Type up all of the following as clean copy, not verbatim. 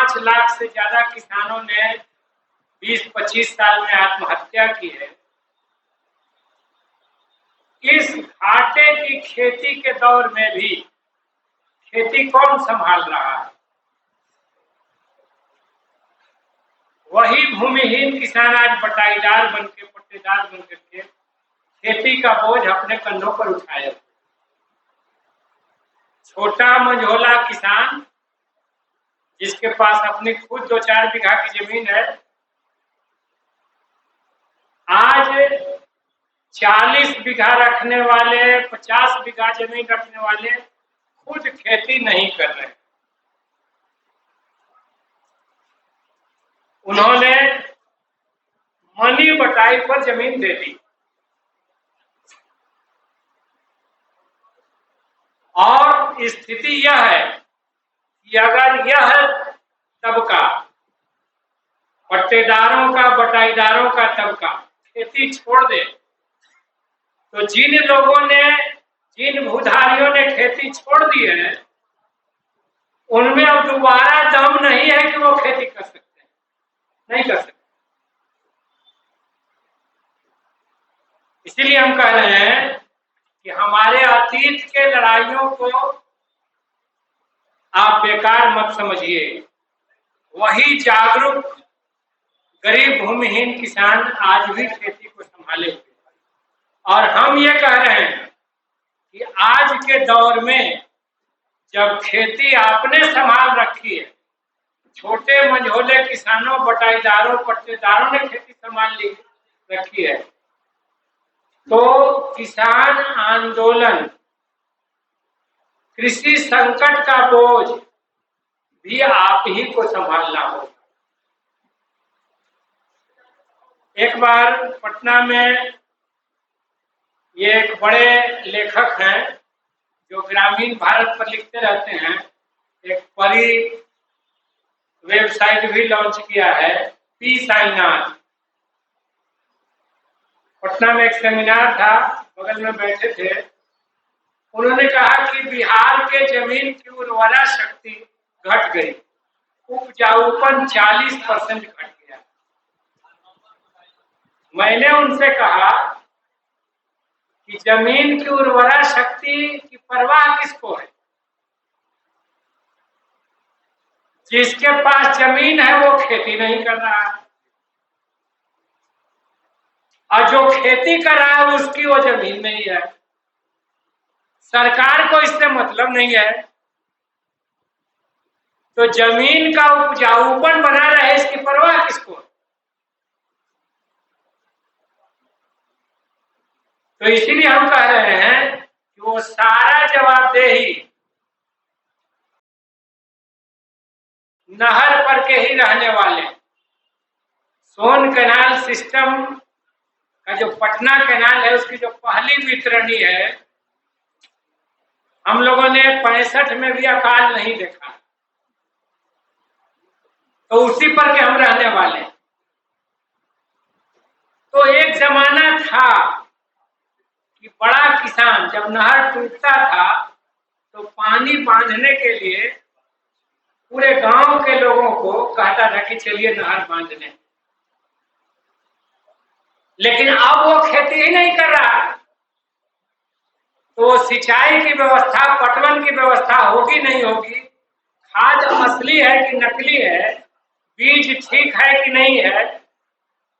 5 लाख से ज्यादा किसानों ने 20-25 साल में आत्महत्या की है। इस घाटे की खेती के दौर में भी खेती कौन संभाल रहा है? वही भूमिहीन किसान आज बटाईदार बनके, पट्टेदार बनकर के खेती का बोझ अपने कंधों पर उठाए। छोटा मंझोला किसान जिसके पास अपनी खुद 2-4 बीघा की जमीन है, आज 40 बीघा रखने वाले, 50 बीघा जमीन रखने वाले खुद खेती नहीं कर रहे। उन्होंने मनी बटाई पर जमीन दे दी और स्थिति यह है कि अगर यह तबका, पट्टेदारों का, बटाईदारों का तबका खेती छोड़ दे, तो जिन लोगों ने, जिन भूधारियों ने खेती छोड़ दी है, उनमें अब दोबारा दम नहीं है कि वो खेती कर सकते हैं, नहीं कर सकते। इसीलिए हम कह रहे हैं कि हमारे अतीत के लड़ाइयों को आप बेकार मत समझिए। वही जागरूक गरीब भूमिहीन किसान आज भी खेती को संभाले हुए, और हम ये कह रहे हैं कि आज के दौर में जब खेती आपने संभाल रखी है, छोटे मंझोले किसानों, बटाईदारों, पट्टेदारों ने खेती संभाल ली रखी है, तो किसान आंदोलन, कृषि संकट का बोझ भी आप ही को संभालना होगा। एक बार पटना में ये एक बड़े लेखक हैं जो ग्रामीण भारत पर लिखते रहते हैं, एक परी वेबसाइट भी लॉन्च किया है, पी साईनाथ। पटना में एक सेमिनार था, बगल में बैठे थे, उन्होंने कहा कि बिहार के जमीन की उर्वरा शक्ति घट गई, उपजाऊपन 40% घट गया। मैंने उनसे कहा कि जमीन की उर्वरा शक्ति की परवाह किसको है? जिसके पास जमीन है वो खेती नहीं कर रहा है, और जो खेती कर रहा है उसकी वो जमीन नहीं है। सरकार को इससे मतलब नहीं है, तो जमीन का उपजाऊपन बना रहे इसकी परवाह किसको? तो इसीलिए हम कह रहे हैं कि वो सारा जवाबदेही नहर पर के ही रहने वाले, सोन कैनाल सिस्टम का जो पटना कैनाल है, उसकी जो पहली वितरणी है, हम लोगों ने 65 में भी अकाल नहीं देखा, तो उसी पर के हम रहने वाले। तो एक जमाना था कि बड़ा किसान जब नहर टूटता था तो पानी बांधने के लिए पूरे गांव के लोगों को कहता था कि चलिए नहर बांधने, लेकिन अब वो खेती ही नहीं कर रहा। तो सिंचाई की व्यवस्था, पटवन की व्यवस्था होगी नहीं होगी, खाद असली है कि नकली है, बीज ठीक है कि नहीं है,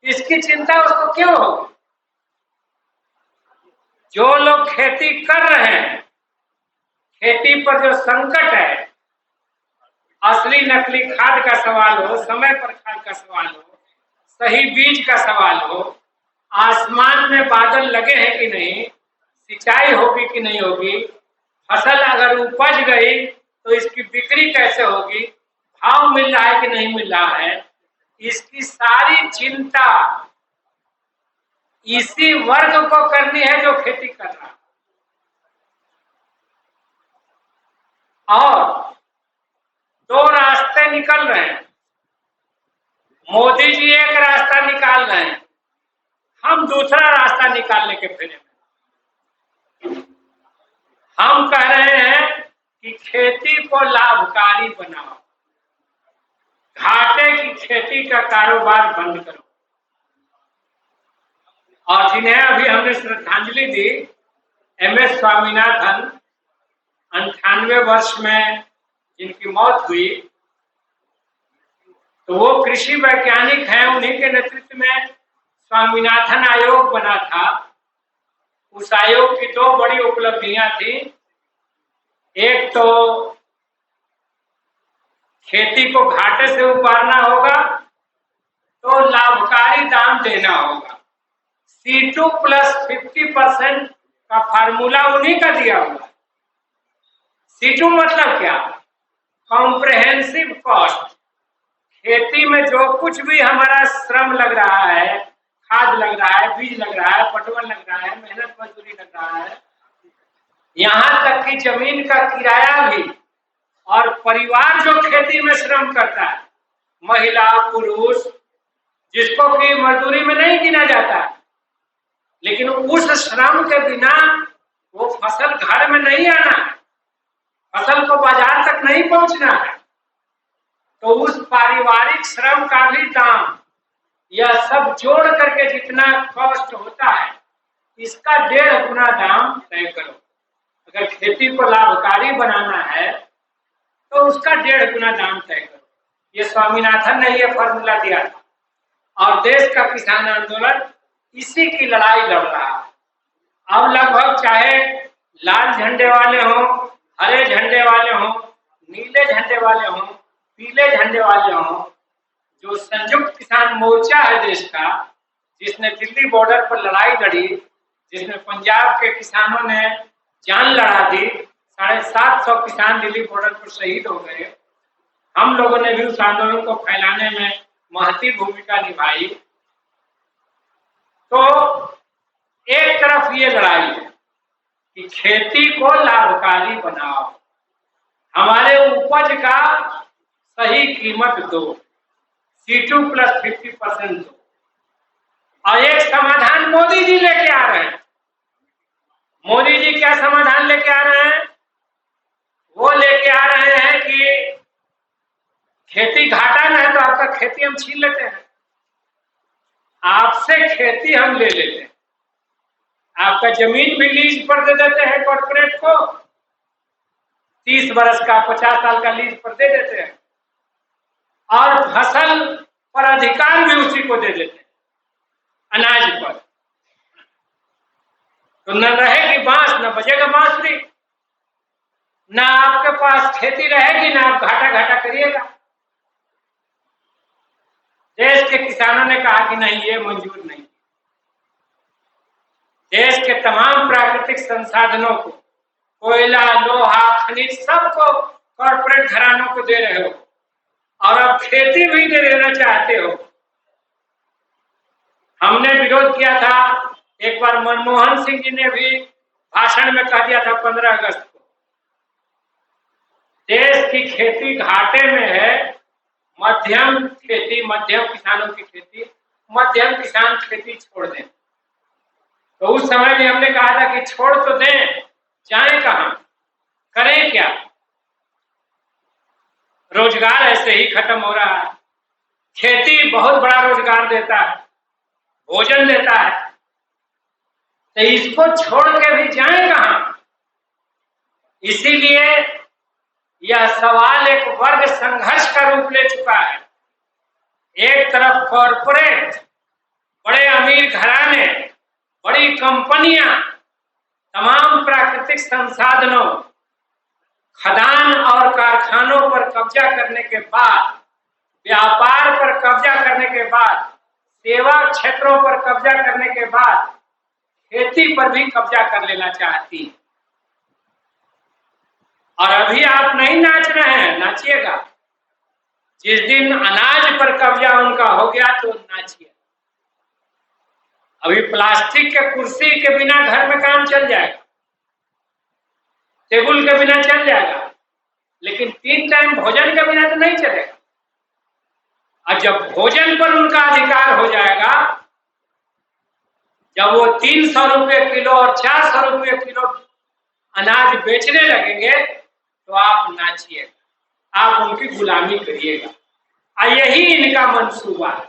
इसकी चिंता उसको क्यों होगी? जो लोग खेती कर रहे हैं, खेती पर जो संकट है, असली नकली खाद का सवाल हो, समय पर खाद का सवाल हो, सही बीज का सवाल हो, आसमान में बादल लगे हैं कि नहीं, सिंचाई होगी कि नहीं होगी, फसल अगर उपज गई तो इसकी बिक्री कैसे होगी, भाव मिल रहा है कि नहीं मिल रहा है, इसकी सारी चिंता इसी वर्ग को करनी है जो खेती कर रहा है। और 2 रास्ते निकल रहे हैं। मोदी जी एक रास्ता निकाल रहे हैं, हम दूसरा रास्ता निकालने के फेरे में। हम कह रहे हैं कि खेती को लाभकारी बनाओ, खेती का कारोबार बंद करो। और जिन्हें अभी हमने श्रद्धांजलि दी, MS स्वामीनाथन, 98 वर्ष में जिनकी मौत हुई, तो वो कृषि वैज्ञानिक हैं। उन्हीं के नेतृत्व में स्वामीनाथन आयोग बना था। उस आयोग की 2 बड़ी उपलब्धियां थी। एक तो खेती को घाटे से उबारना होगा, तो लाभकारी दाम देना होगा। C2 + 50% का फार्मूला उन्हीं का दिया हुआ है। C2 मतलब क्या? Comprehensive cost. खेती में जो कुछ भी हमारा श्रम लग रहा है, खाद लग रहा है, बीज लग रहा है, पटवन लग रहा है, मेहनत मजदूरी लग रहा है, यहां तक कि जमीन का किराया भी, और परिवार जो खेती में श्रम करता है, महिला पुरुष, जिसको कि मजदूरी में नहीं गिना जाता है, लेकिन उस श्रम के बिना वो फसल घर में नहीं आना है, फसल को बाजार तक नहीं पहुंचना है। तो उस पारिवारिक श्रम का भी दाम, यह सब जोड़ करके जितना कॉस्ट होता है, इसका 1.5 गुना दाम तय करो। अगर खेती को लाभकारी बनाना है तो उसका 1.5 गुना दाम तय करो। ये स्वामीनाथन ने यह फॉर्मूला दिया था, और देश का किसान आंदोलन इसी की लड़ाई लड़ रहा है। अब लगभग चाहे लाल झंडे वाले हों, हरे झंडे वाले हों, नीले झंडे वाले हों, पीले झंडे वाले हों, जो संयुक्त किसान मोर्चा है देश का, जिसने दिल्ली बॉर्डर पर लड़ाई लड़ी, जिसमें पंजाब के किसानों ने जान लड़ा दी, 750 किसान दिल्ली बॉर्डर पर शहीद हो गए। हम लोगों ने भी उस आंदोलन को फैलाने में महती भूमिका निभाई। तो एक तरफ ये लड़ाई है कि खेती को लाभकारी बनाओ, हमारे उपज का सही कीमत दो, C2 + 50% दो। और एक समाधान मोदी जी लेके आ रहे हैं। मोदी जी क्या समाधान लेके आ रहे हैं? वो लेके आ रहे हैं कि खेती घाटा में है तो आपका खेती हम छीन लेते हैं, आपसे खेती हम ले लेते हैं, आपका जमीन भी लीज पर दे देते हैं कॉर्पोरेट को, 30 वर्ष का 50 साल का लीज पर दे देते हैं, और फसल पर अधिकार भी उसी को दे देते हैं, अनाज पर। तो न रहेगी बांस, न बजेगा बांसुरी, न आपके पास खेती रहेगी, न आप घाटा घाटा करिएगा। देश के किसानों ने कहा कि नहीं, ये मंजूर नहीं। देश के तमाम प्राकृतिक संसाधनों को, कोयला, लोहा, खनिज, सबको कॉर्पोरेट घरानों को दे रहे हो, और अब खेती भी दे देना चाहते हो। हमने विरोध किया था, एक बार मनमोहन सिंह जी ने भी भाषण में कह दिया था 15 अगस्त को, देश की खेती घाटे में है, मध्यम खेती, मध्यम किसानों की खेती, मध्यम किसान खेती छोड़ दें। तो उस समय भी हमने कहा था कि छोड़ तो दें, जाएं कहां, करें क्या? रोजगार ऐसे ही खत्म हो रहा है। खेती बहुत बड़ा रोजगार देता है, भोजन देता है, तो इसको छोड़ के भी जाएं कहां? इसीलिए यह सवाल एक वर्ग संघर्ष का रूप ले चुका है। एक तरफ कॉर्पोरेट, बड़े अमीर घराने, बड़ी कंपनियां तमाम प्राकृतिक संसाधनों, खदान और कारखानों पर कब्जा करने के बाद, व्यापार पर कब्जा करने के बाद, सेवा क्षेत्रों पर कब्जा करने के बाद, खेती पर भी कब्जा कर लेना चाहती है। और अभी आप नहीं नाच रहे हैं, नाचिएगा। जिस दिन अनाज पर कब्जा उनका हो गया तो नाचिए। अभी प्लास्टिक के कुर्सी के बिना घर में काम चल जाएगा, टेबल के बिना चल जाएगा, लेकिन 3 टाइम भोजन के बिना तो नहीं चलेगा। और जब भोजन पर उनका अधिकार हो जाएगा, जब वो 300 रुपये किलो और 400 रुपये किलो अनाज बेचने लगेंगे, तो आप नाचिएगा, आप उनकी गुलामी करिएगा। और यही इनका मंसूबा है।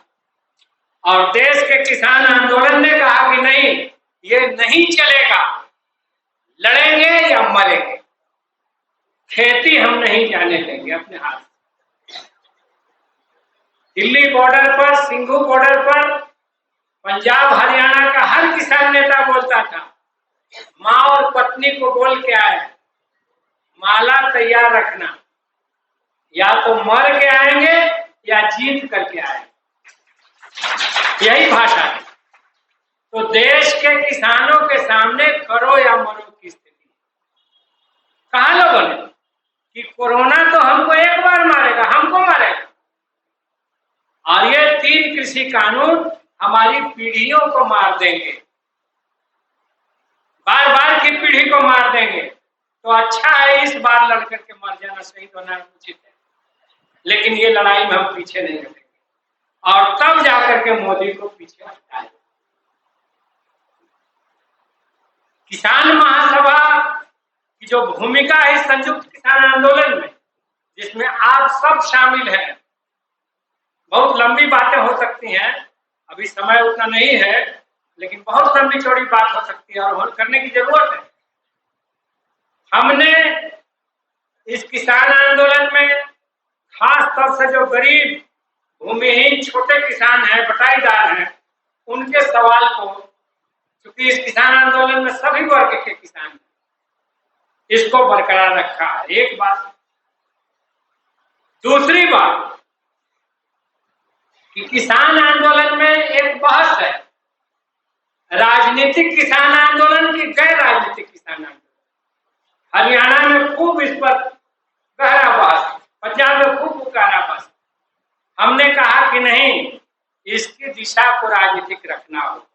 और देश के किसान आंदोलन ने कहा कि नहीं, ये नहीं चलेगा, लड़ेंगे या मरेंगे, खेती हम नहीं जाने देंगे अपने हाथ। दिल्ली बॉर्डर पर, सिंघू बॉर्डर पर, पंजाब हरियाणा का हर किसान नेता बोलता था, माँ और पत्नी को बोल के आए, माला तैयार रखना, या तो मर के आएंगे या जीत करके आएंगे। यही भाषा है। तो देश के किसानों के सामने करो या मरो की स्थिति। कहा लोगों ने कि कोरोना तो हमको एक बार मारेगा, हमको मारेगा, और ये 3 कृषि कानून हमारी पीढ़ियों को मार देंगे, बार बार की पीढ़ी को मार देंगे। तो अच्छा है, इस बार लड़ करके मर जाना, शहीद होना उचित है, लेकिन ये लड़ाई में हम पीछे नहीं हटेंगे। और तब जाकर के मोदी को पीछे हटाए। किसान महासभा की जो भूमिका है संयुक्त किसान आंदोलन में, जिसमें आप सब शामिल हैं, बहुत लंबी बातें हो सकती हैं, अभी समय उतना नहीं है, लेकिन बहुत लंबी चौड़ी बात हो सकती है और करने की जरूरत है। हमने इस किसान आंदोलन में खास तौर से जो गरीब, भूमिहीन, छोटे किसान हैं, बटाईदार हैं, उनके सवाल को, क्योंकि इस किसान आंदोलन में सभी वर्ग के किसान हैं, इसको बरकरार रखा है। एक बात। दूसरी बात कि किसान आंदोलन में एक बहस है, राजनीतिक किसान आंदोलन की गैर राजनीतिक किसान आंदोलन। हरियाणा में खूब इस पर गहरा बहस, पंजाब में खूब गहरा बहस। हमने कहा कि नहीं, इसकी दिशा को राजनीतिक रखना होगा।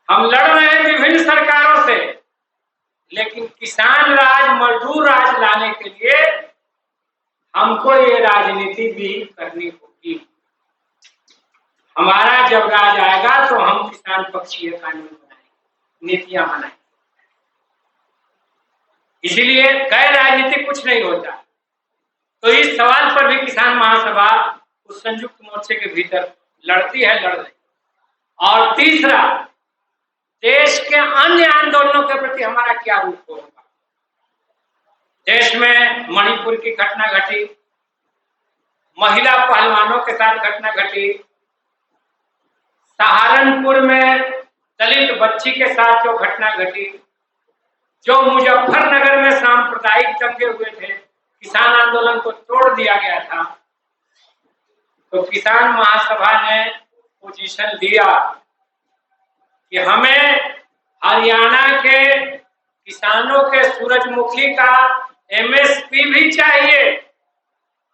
हम लड़ रहे हैं विभिन्न सरकारों से, लेकिन किसान राज, मजदूर राज लाने के लिए हमको ये राजनीति भी करनी होगी। हमारा जब राज आएगा तो हम किसान पक्षीय कानून बनाएंगे, नीतियां बनाएंगे। इसीलिए गैर राजनीतिक कुछ नहीं होता। तो इस सवाल पर भी किसान महासभा उस संयुक्त मोर्चे के भीतर लड़ती है, लड़ रही। और तीसरा, देश के अन्य आंदोलनों के प्रति हमारा क्या रूख होगा। देश में मणिपुर की घटना घटी, महिला पहलवानों के साथ घटना घटी, सहारनपुर में दलित बच्ची के साथ जो घटना घटी, जो मुजफ्फरनगर में सांप्रदायिक दंगे हुए थे, किसान आंदोलन को तोड़ दिया गया था। तो किसान महासभा ने पोजीशन दिया कि हमें हरियाणा के किसानों के सूरजमुखी का एमएसपी भी चाहिए,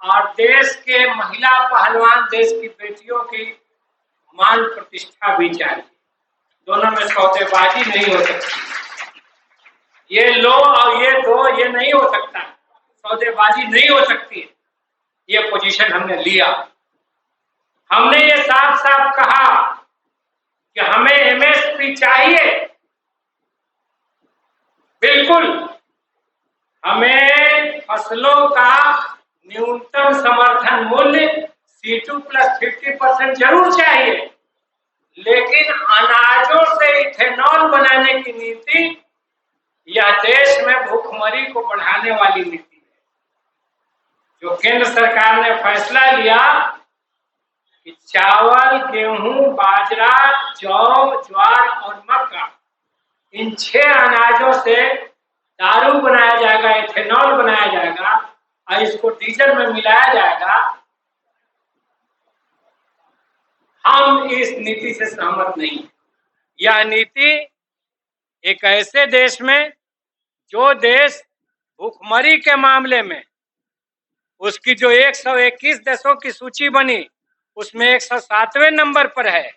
और देश के महिला पहलवान, देश की बेटियों की मान प्रतिष्ठा भी चाहिए। दोनों में सौदेबाजी नहीं हो सकती। ये लो और ये दो, ये नहीं हो सकता, सौदेबाजी नहीं हो सकती है। ये पोजीशन हमने लिया। हमने ये साफ साफ कहा कि हमें एमएसपी चाहिए, बिल्कुल। हमें फसलों का न्यूनतम समर्थन मूल्य C2 + 50% जरूर चाहिए, लेकिन अनाजों से इथेनॉल बनाने की नीति यह देश में भूखमरी को बढ़ाने वाली नीति है। जो केंद्र सरकार ने फैसला लिया कि चावल, गेहूं, बाजरा, जौ, ज्वार और मक्का, इन 6 अनाजों से दारू बनाया जाएगा, इथेनॉल बनाया जाएगा और इसको डीजल में मिलाया जाएगा। हम इस नीति से सहमत नहीं। यह नीति एक ऐसे देश में, जो देश भूखमरी के मामले में उसकी जो 121 देशों की सूची बनी, उसमें 107वें नंबर पर है।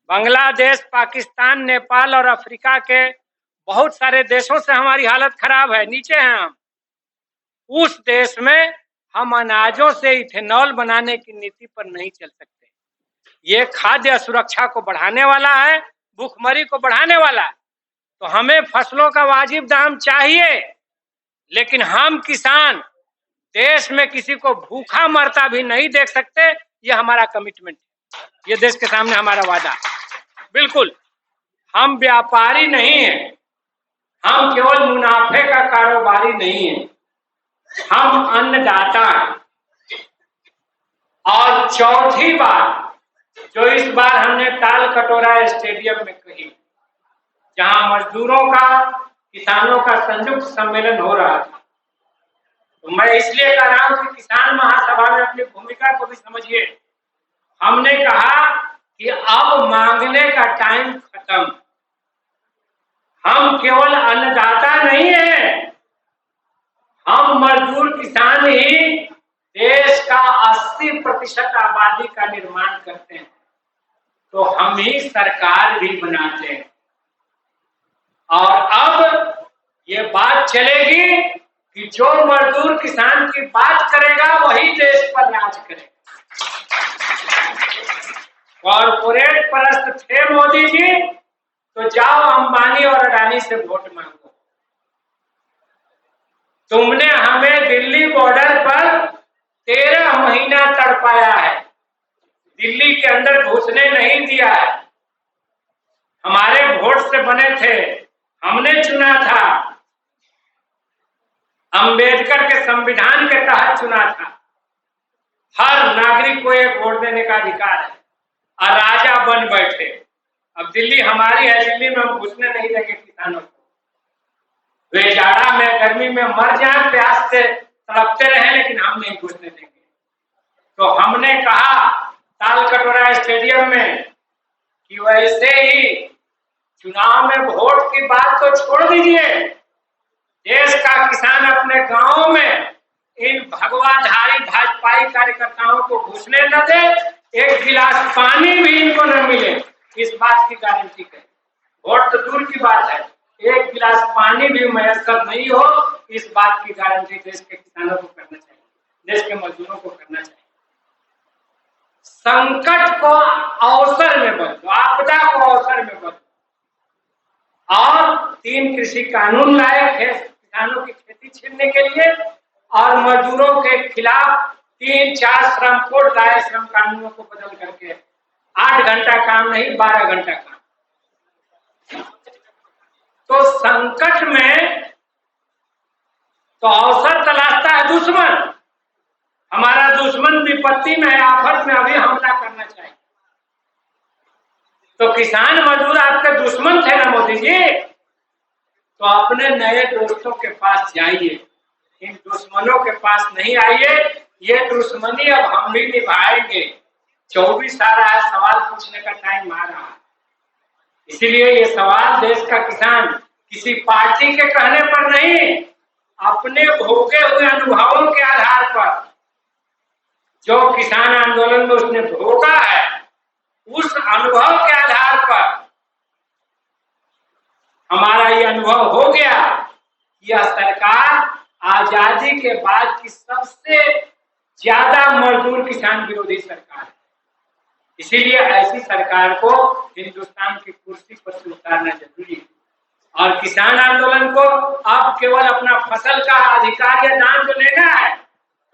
बांग्लादेश, पाकिस्तान, नेपाल और अफ्रीका के बहुत सारे देशों से हमारी हालत खराब है, नीचे हैं हम। उस देश में हम अनाजों से इथेनॉल बनाने की नीति पर नहीं चल सकते। ये खाद्य सुरक्षा को बढ़ाने वाला है, भूखमरी को बढ़ाने वाला है। तो हमें फसलों का वाजिब दाम चाहिए, लेकिन हम किसान देश में किसी को भूखा मरता भी नहीं देख सकते। ये हमारा कमिटमेंट है, ये देश के सामने हमारा वादा है। बिल्कुल, हम व्यापारी नहीं हैं, हम केवल मुनाफे का कारोबारी नहीं है, हम अन्नदाता हैं। और चौथी बात जो इस बार हमने ताल कटोरा स्टेडियम में कही, जहां मजदूरों का, किसानों का संयुक्त सम्मेलन हो रहा था, तो मैं इसलिए कह रहा हूं कि किसान महासभा में अपनी भूमिका को भी समझिए। हमने कहा कि अब मांगने का टाइम खत्म। हम केवल अन्नदाता नहीं है, हम मजदूर किसान ही देश का 80% आबादी का निर्माण करते हैं, तो हम ही सरकार भी बनाते हैं। और अब ये बात चलेगी कि जो मजदूर किसान की बात करेगा वही देश पर राज करेगा। कॉर्पोरेट परस्त थे मोदी जी, तो जाओ अंबानी और अडानी से वोट मांगो। तुमने हमें दिल्ली बॉर्डर पर 13 महीना तड़पाया है, दिल्ली के अंदर घुसने नहीं दिया है। हमारे वोट से बने थे, हमने चुना था, अंबेडकर के संविधान के तहत चुना था। हर नागरिक को एक वोट देने का अधिकार है, और राजा बन बैठे। अब दिल्ली हमारी है, दिल्ली में हम घुसने नहीं देंगे किसानों को। वे जाड़ा में, गर्मी में मर जाए, प्यास से तड़पते रहे, लेकिन हम नहीं घुसने देंगे। तो हमने कहा ताल कटोरा स्टेडियम में कि वैसे ही चुनाव में वोट की बात तो छोड़ दीजिए, देश का किसान अपने गांव में इन भगवाधारी भाजपाई कार्यकर्ताओं को घुसने न दे, एक गिलास पानी भी इनको न मिले, इस बात की गारंटी करें। वोट तो दूर की बात है, एक गिलास पानी भी मैसर नहीं हो, इस बात की गारंटी देश के किसानों को करना चाहिए, देश के मजदूरों को करना चाहिए। संकट को अवसर में बदलो, आपदा को अवसर में बदलो। और 3 कृषि कानून लाए किसानों की खेती छीनने के लिए, और मजदूरों के खिलाफ 3-4 श्रम कोड लाए, श्रम कानूनों को बदल करके 8 घंटा काम नहीं, 12 घंटा काम। तो संकट में तो अवसर तलाशता है दुश्मन। हमारा दुश्मन विपत्ति में, आफत में अभी हमला करना चाहिए। तो किसान मजदूर आपके दुश्मन थे ना मोदी जी, तो अपने नए दोस्तों के पास जाइए, इन दुश्मनों के पास नहीं आइए। ये दुश्मनी अब हम भी निभाएंगे। 24 आ रहा है, सवाल पूछने का टाइम आ रहा है। इसीलिए ये सवाल देश का किसान किसी पार्टी के कहने पर नहीं, अपने भोगे हुए अनुभवों के आधार पर, जो किसान आंदोलन में उसने भोगा है, उस अनुभव के आधार पर हमारा ये अनुभव हो गया, यह सरकार आजादी के बाद की सबसे ज्यादा मजदूर किसान विरोधी सरकार है। इसीलिए ऐसी सरकार को हिंदुस्तान की कुर्सी पर से उतारना जरूरी है। और किसान आंदोलन को अब केवल अपना फसल का अधिकार या दान जो लेना है,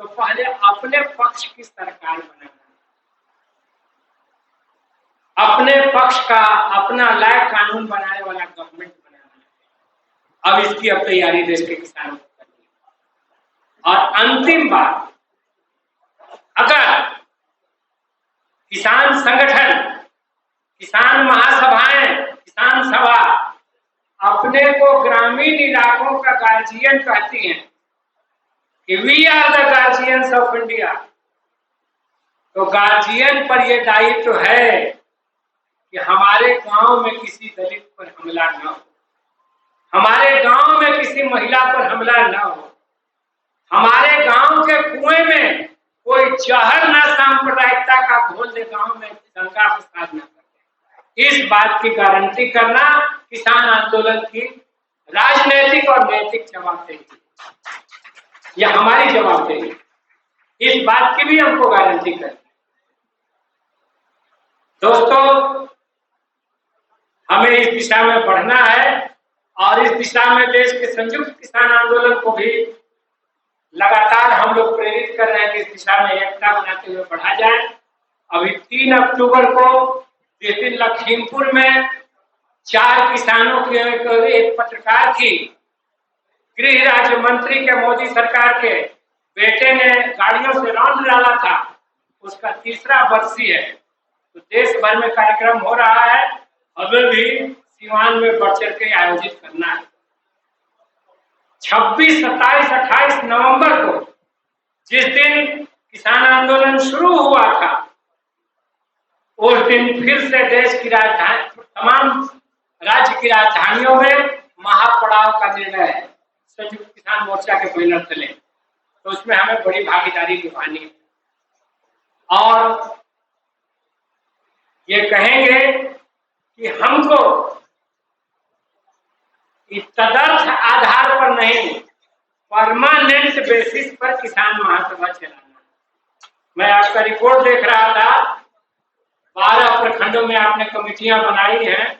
तो पहले अपने पक्ष की सरकार बनाना, अपने पक्ष का अपना लायक कानून बनाने वाला गवर्नमेंट बनाना। अब इसकी अब तैयारी देश के किसानों को करनी है। और अंतिम बात, अगर किसान संगठन, किसान महासभाएं, किसान सभा अपने को ग्रामीण इलाकों का गार्जियन कहती हैं कि we are the guardians of India, तो गार्जियन पर यह दायित्व है कि हमारे गांव में किसी दलित पर हमला न हो, हमारे गांव में किसी महिला पर हमला न हो, हमारे गांव के कुएं में कोई जहर न सांप्रदायिकता का घोल दे, गांव में दंगा फसाद न करे। इस बात की गारंटी करना किसान आंदोलन की राजनीतिक और नैतिक जवाबदेही, यह हमारी जवाबदेही, इस बात की भी हमको गारंटी करनी। दोस्तों, हमें इस दिशा में बढ़ना है और इस दिशा में देश के संयुक्त किसान आंदोलन को भी लगातार हम लोग प्रेरित कर रहे हैं कि इस दिशा में एकता बनाते हुए बढ़ा जाए। अभी 3 अक्टूबर को जिस दिन लखीमपुर में 4 किसानों के एक पत्रकार की गृह राज्य मंत्री के मोदी सरकार के बेटे ने गाड़ियों से रौंद डाला था, उसका 3रा वर्षी है। तो देश भर में कार्यक्रम हो रहा है, हमें भी सीवान में बढ़ चढ़ के आयोजित करना है। 26, 27, 28 नवंबर को जिस दिन किसान आंदोलन शुरू हुआ था, उस दिन फिर से देश की राजधानी, तमाम राज्य की राजधानियों में महापड़ाव का निर्णय है संयुक्त किसान मोर्चा के बैनर तले। तो उसमें हमें बड़ी भागीदारी निभानी है और ये कहेंगे कि हमको तदर्थ आधार पर नहीं, परमानेंट बेसिस पर किसान महासभा चलाना। मैं आपका रिपोर्ट देख रहा था, 12 प्रखंडों में आपने कमेटियां बनाई हैं।